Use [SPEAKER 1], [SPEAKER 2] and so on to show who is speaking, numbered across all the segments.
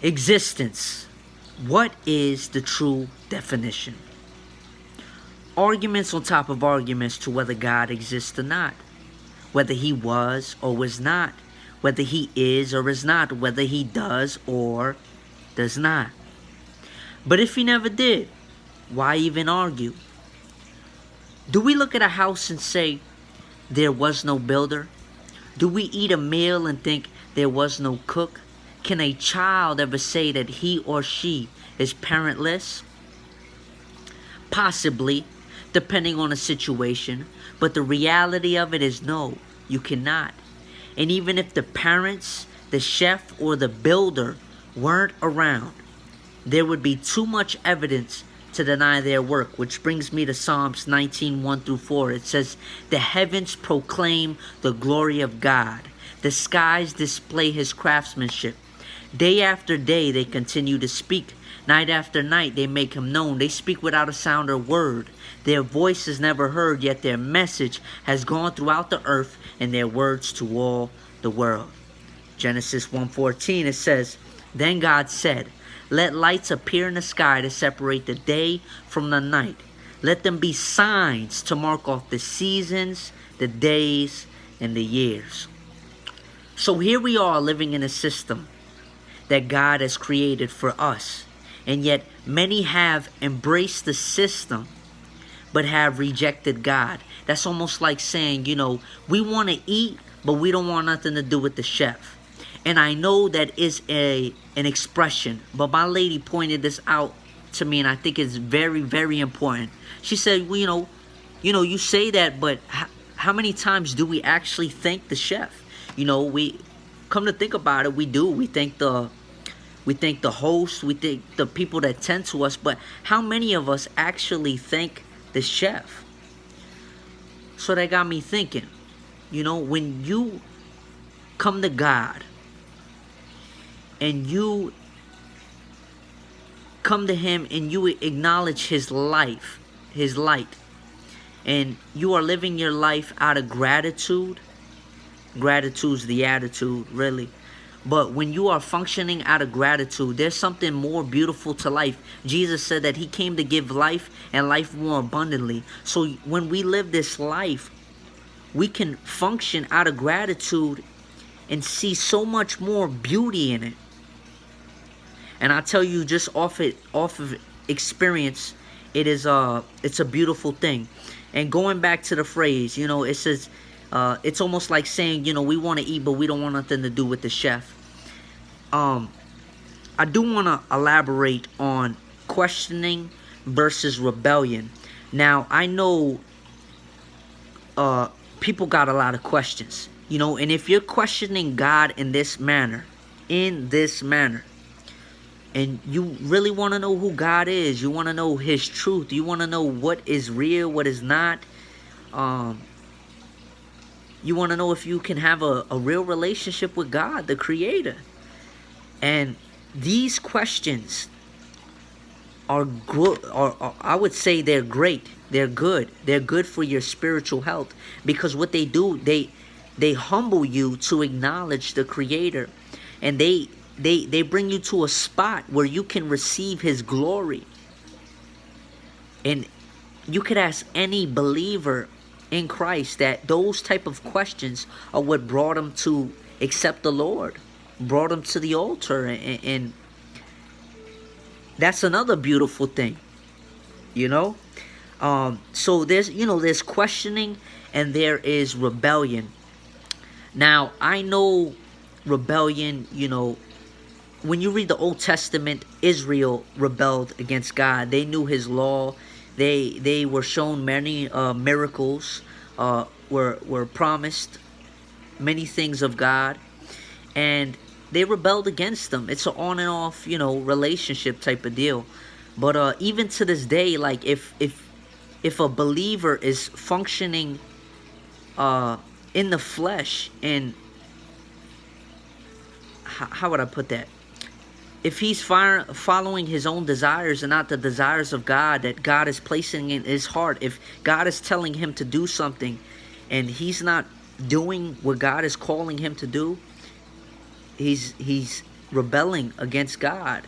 [SPEAKER 1] Existence. What is the true definition? Arguments on top of arguments to whether God exists or not, whether he was or was not, whether he is or is not, whether he does or does not. But if he never did, why even argue? Do we look at a house and say, there was no builder? Do we eat a meal and think there was no cook? Can a child ever say that he or she is parentless? Possibly, depending on the situation, but the reality of it is no, you cannot. And even if the parents, the chef, or the builder weren't around, there would be too much evidence to deny their work, which brings me to Psalms 19:1-4. It says, "The heavens proclaim the glory of God. The skies display his craftsmanship. Day after day they continue to speak. Night after night they make him known. They speak without a sound or word. Their voice is never heard, yet their message has gone throughout the earth and their words to all the world." Genesis 1:14, it says, "Then God said, let lights appear in the sky to separate the day from the night. Let them be signs to mark off the seasons, the days, and the years." So here we are living in a system that God has created for us. And yet many have embraced the system but have rejected God. That's almost like saying, we want to eat, but we don't want nothing to do with the chef. And I know that is an expression, but my lady pointed this out to me, and I think it's very, very important. She said, well, you say that, but how many times do we actually thank the chef? We come to think about it, we do. We thank the host, we thank the people that tend to us, but how many of us actually thank the chef? So that got me thinking, when you come to God and you come to him and you acknowledge his life, his light, and you are living your life out of gratitude. Gratitude's the attitude, really. But when you are functioning out of gratitude, there's something more beautiful to life. Jesus said that he came to give life and life more abundantly. So when we live this life, we can function out of gratitude and see so much more beauty in it. And I tell you, just off of experience, it's a beautiful thing. And going back to the phrase, it says, it's almost like saying, we want to eat, but we don't want nothing to do with the chef. I do want to elaborate on questioning versus rebellion. Now, I know people got a lot of questions, and if you're questioning God in this manner, and you really want to know who God is, you want to know his truth, you want to know what is real, what is not, you want to know if you can have a real relationship with God, the Creator. And these questions are good, or I would say they're great. They're good. They're good for your spiritual health, because what they do, they humble you to acknowledge the Creator, and they bring you to a spot where you can receive his glory. And you could ask any believer in Christ that those type of questions are what brought them to accept the Lord, brought them to the altar, and that's another beautiful thing, so there's questioning and there is rebellion. Now, I know rebellion, when you read the Old Testament, Israel rebelled against God. They knew his law. They were shown many miracles, were promised many things of God, and they rebelled against them. It's an on and off, relationship type of deal. But even to this day, like if a believer is functioning in the flesh, and how would I put that? If he's following his own desires and not the desires of God that God is placing in his heart, if God is telling him to do something and he's not doing what God is calling him to do, he's rebelling against God.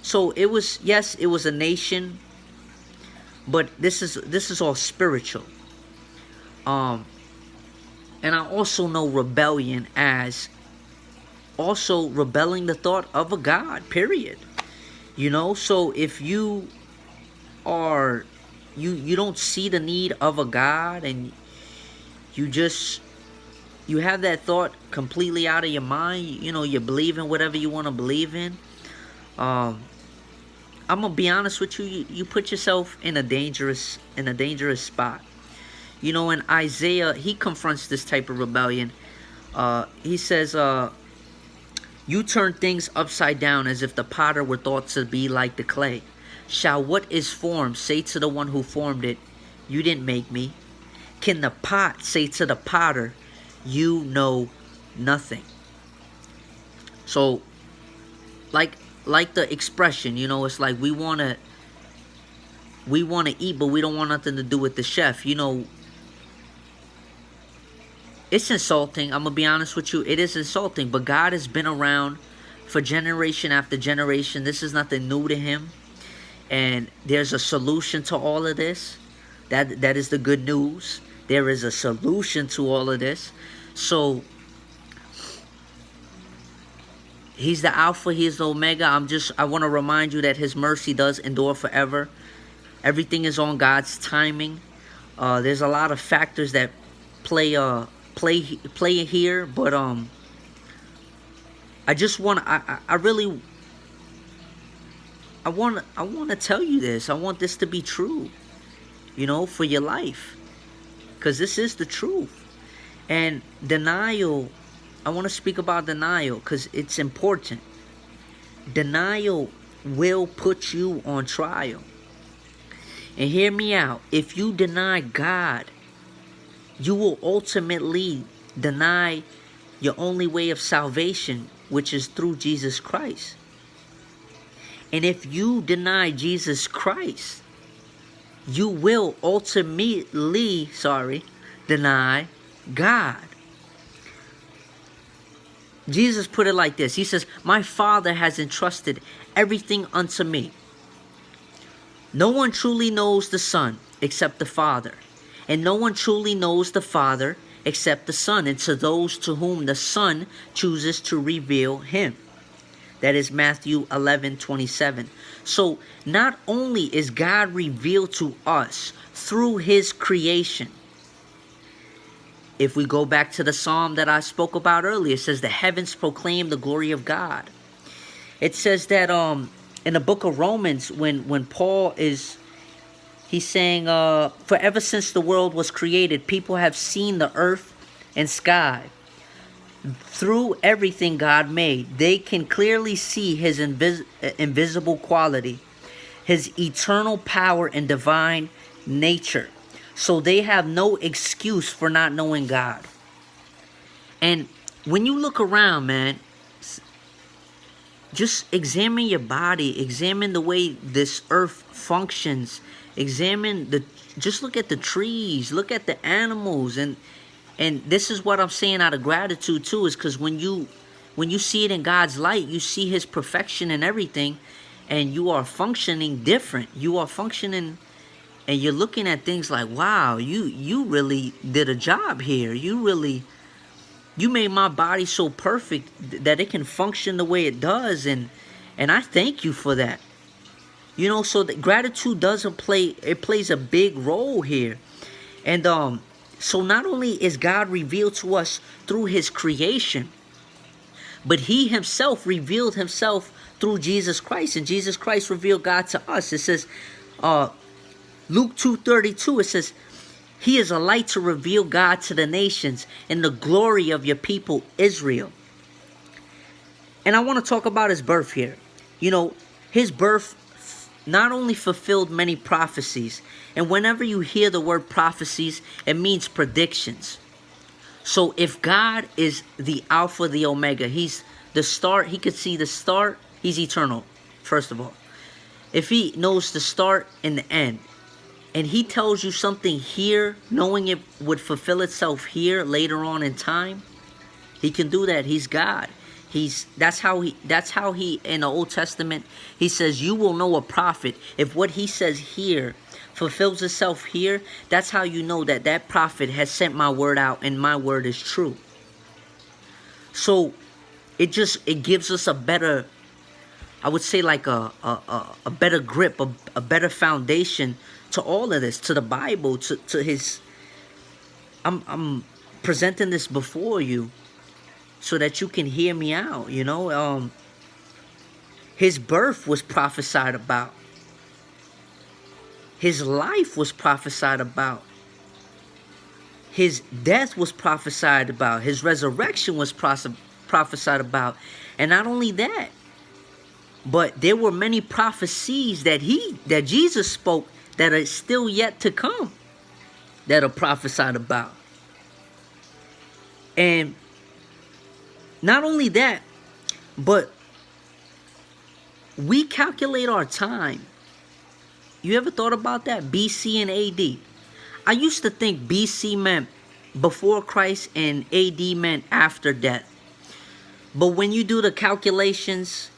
[SPEAKER 1] So it was, yes, it was a nation, but this is all spiritual. And I also know rebellion as also rebelling the thought of a God, period. So if you are, you don't see the need of a God, and you have that thought completely out of your mind, you believe in whatever you want to believe in, I'm gonna be honest with you, you put yourself in a dangerous spot. In Isaiah, he confronts this type of rebellion. He says, you turn things upside down as if the potter were thought to be like the clay. Shall what is formed say to the one who formed it, you didn't make me? Can the pot say to the potter, you know nothing? So, like the expression, it's like we want to eat, but we don't want nothing to do with the chef. It's insulting. I'm going to be honest with you. It is insulting. But God has been around for generation after generation. This is nothing new to him. And there's a solution to all of this. That is the good news. There is a solution to all of this. So, he's the Alpha. He is the Omega. I want to remind you that his mercy does endure forever. Everything is on God's timing. There's a lot of factors that play here, but I just want I want to tell you this. I want this to be true, for your life, because this is the truth. And denial, I want to speak about denial because it's important. Denial will put you on trial. And hear me out. If you deny God, you will ultimately deny your only way of salvation, which is through Jesus Christ. And if you deny Jesus Christ, you will ultimately, deny God. Jesus put it like this. He says, my Father has entrusted everything unto me. No one truly knows the Son except the Father. And no one truly knows the Father except the Son, and to those to whom the Son chooses to reveal him. That is Matthew 11:27. So not only is God revealed to us through his creation. If we go back to the psalm that I spoke about earlier, it says the heavens proclaim the glory of God. It says that in the book of Romans, when Paul he's saying, for ever since the world was created, people have seen the earth and sky. Through everything God made, they can clearly see his invisible quality, his eternal power and divine nature. So they have no excuse for not knowing God. And when you look around, man, just examine your body, examine the way this earth functions, just look at the trees, look at the animals, and this is what I'm saying out of gratitude too, is because when you see it in God's light, you see his perfection and everything, and you are functioning different. You are functioning, and you're looking at things like, wow, you really did a job here. You made my body so perfect that it can function the way it does, and I thank you for that. So that gratitude plays a big role here. And so not only is God revealed to us through his creation, but he himself revealed himself through Jesus Christ, and Jesus Christ revealed God to us. It says, Luke 2:32, it says, he is a light to reveal God to the nations and the glory of your people Israel. And I want to talk about his birth here. His birth not only fulfilled many prophecies, and whenever you hear the word prophecies, it means predictions. So if God is the Alpha, the Omega, he's the start, he could see the start, he's eternal, first of all. If he knows the start and the end, and he tells you something here, knowing it would fulfill itself here later on in time, he can do that. He's God. That's how he in the Old Testament, he says, you will know a prophet if what he says here fulfills itself here. That's how you know that that prophet has sent my word out and my word is true. So it gives us a better, I would say, like a better grip, a better foundation to all of this, to the Bible, to his. I'm presenting this before you so that you can hear me out, you know. His birth was prophesied about. His life was prophesied about. His death was prophesied about. His resurrection was prophesied about. And not only that, but there were many prophecies that Jesus spoke that are still yet to come, that are prophesied about. And not only that, but we calculate our time. You ever thought about that? BC and AD. I used to think BC meant before Christ and AD meant after death. But when you do the calculations,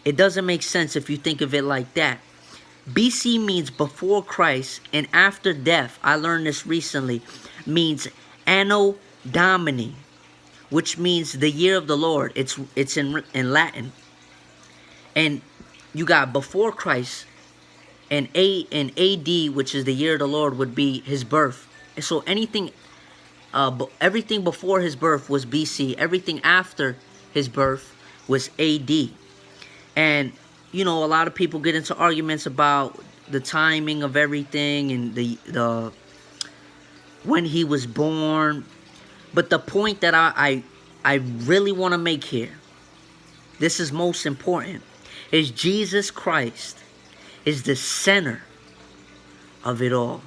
[SPEAKER 1] it doesn't make sense if you think of it like that. BC means before Christ, and after death, I learned this recently, means Anno Domini, which means the year of the Lord. It's in Latin. And you got before Christ, and AD, which is the year of the Lord, would be his birth. So everything before his birth was BC. Everything after his birth was AD. And you know, a lot of people get into arguments about the timing of everything and the when he was born. But the point that I really want to make here, this is most important, is Jesus Christ is the center of it all.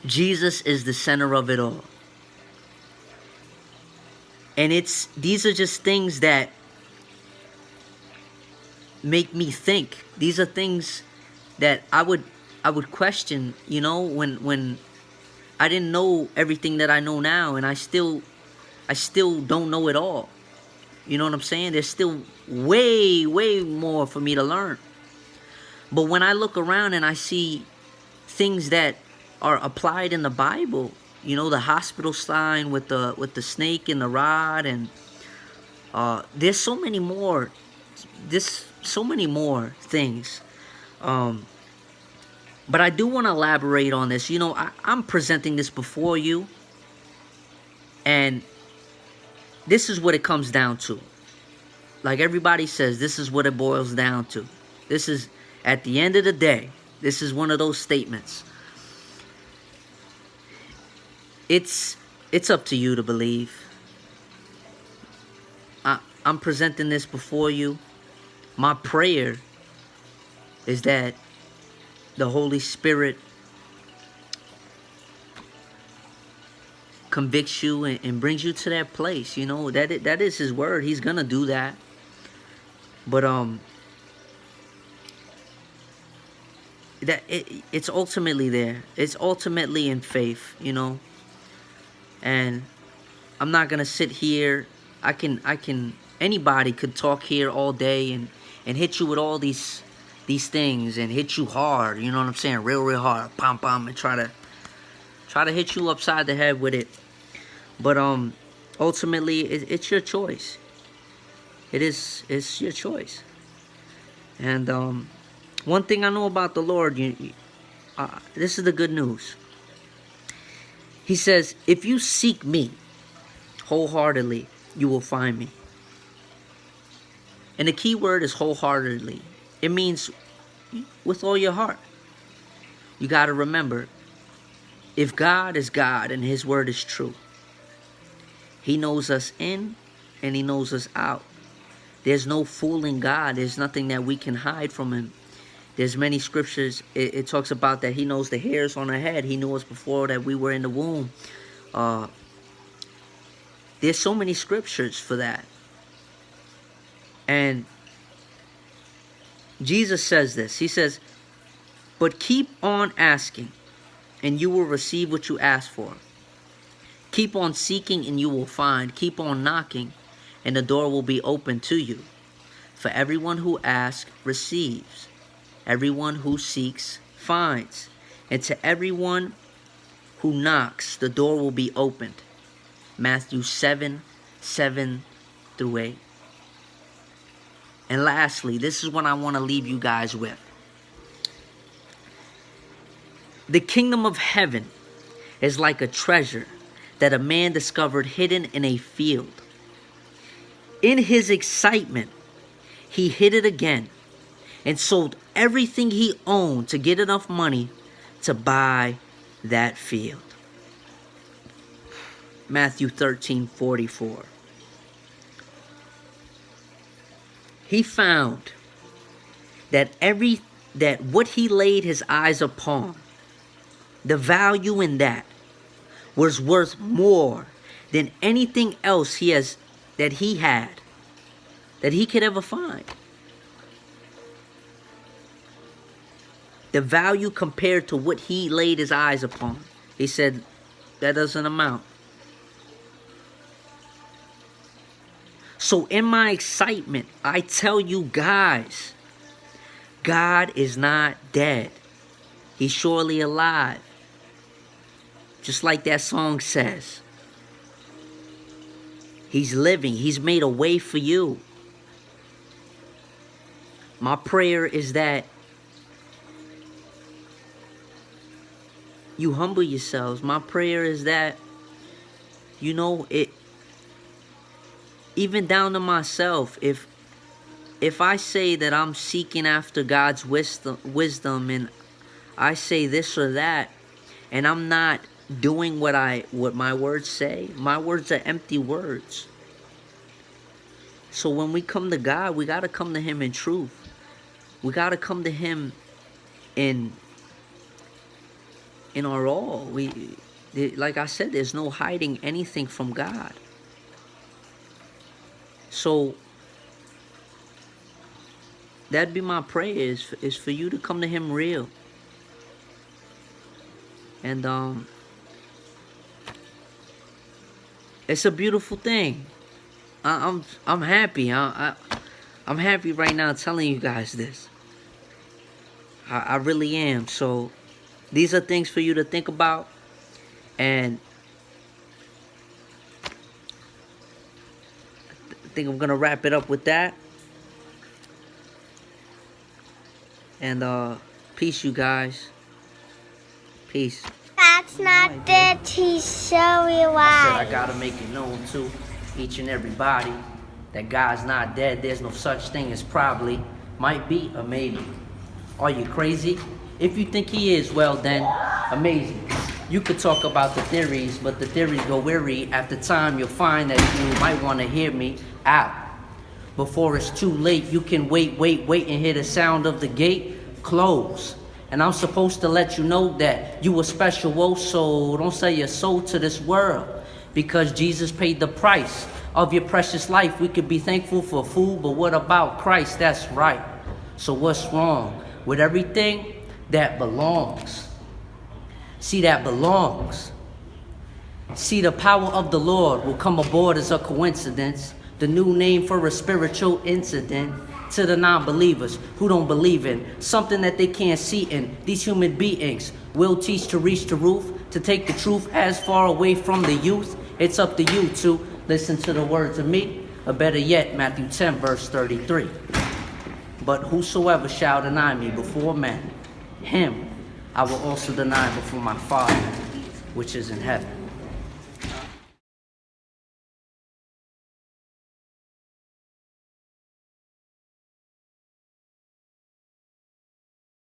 [SPEAKER 1] Jesus is the center of it all. And these are just things that make me think. These are things that I would question, you know, when I didn't know everything that I know now, and I still don't know it all. You know what I'm saying? There's still way more for me to learn. But when I look around and I see things that are applied in the Bible, you know, the hospital sign with the snake and the rod, and there's so many more. So many more things. But I do want to elaborate on this. You know, I'm presenting this before you, and this is what it comes down to. Like everybody says, this is what it boils down to. This is, at the end of the day, this is one of those statements. It's up to you to believe. I'm presenting this before you. My prayer is that the Holy Spirit convicts you and brings you to that place. You know, that is his word. He's gonna do that. But it's ultimately there. It's ultimately in faith, you know. And I'm not gonna sit here. Anybody could talk here all day and hit you with all these things and hit you hard, you know what I'm saying, real hard, pom, and try to hit you upside the head with it. But ultimately, it's your choice. It's your choice. And one thing I know about the Lord, this is the good news. He says, if you seek me wholeheartedly, you will find me. And the key word is wholeheartedly. It means with all your heart. You got to remember, if God is God and his word is true, he knows us in and he knows us out. There's no fooling God. There's nothing that we can hide from him. There's many scriptures. It talks about that he knows the hairs on our head. He knew us before that we were in the womb. There's so many scriptures for that. And Jesus says this. He says, but keep on asking, and you will receive what you ask for. Keep on seeking, and you will find. Keep on knocking, and the door will be opened to you. For everyone who asks receives, everyone who seeks finds, and to everyone who knocks the door will be opened. Matthew 7:7-8. And lastly, this is what I want to leave you guys with. The kingdom of heaven is like a treasure that a man discovered hidden in a field. In his excitement, he hid it again and sold everything he owned to get enough money to buy that field. Matthew 13:44. He found that what he laid his eyes upon, the value in that was worth more than anything else that he could ever find. The value compared to what he laid his eyes upon, he said, that doesn't amount. So in my excitement, I tell you guys, God is not dead. He's surely alive. Just like that song says. He's living. He's made a way for you. My prayer is that you humble yourselves. My prayer is that, even down to myself, if I say that I'm seeking after God's wisdom and I say this or that, and I'm not doing what my words say, my words are empty words. So when we come to God, we got to come to him in truth. We got to come to him in our all. Like I said, there's no hiding anything from God. So that'd be my prayer, is for you to come to him real. And it's a beautiful thing. I'm happy. I'm happy right now telling you guys this. I really am. So these are things for you to think about. And I think I'm gonna wrap it up with that. And peace, you guys. Peace.
[SPEAKER 2] God's not dead, he's so alive.
[SPEAKER 1] I said I gotta make it known to each and everybody that God's not dead. There's no such thing as probably, might be, or maybe. Are you crazy? If you think he is, well then, amazing. You could talk about the theories, but the theories go weary. After time, you'll find that you might want to hear me out. Before it's too late, you can wait and hear the sound of the gate close. And I'm supposed to let you know that you a special, so don't sell your soul to this world. Because Jesus paid the price of your precious life. We could be thankful for food, but what about Christ? That's right. So what's wrong with everything that belongs? See, that belongs. See, the power of the Lord will come aboard as a coincidence. The new name for a spiritual incident. To the non-believers who don't believe in something that they can't see in. These human beings will teach to reach the roof, to take the truth as far away from the youth. It's up to you to listen to the words of me, or better yet, Matthew 10:33. But whosoever shall deny me before men, him I will also deny before my Father which is in heaven.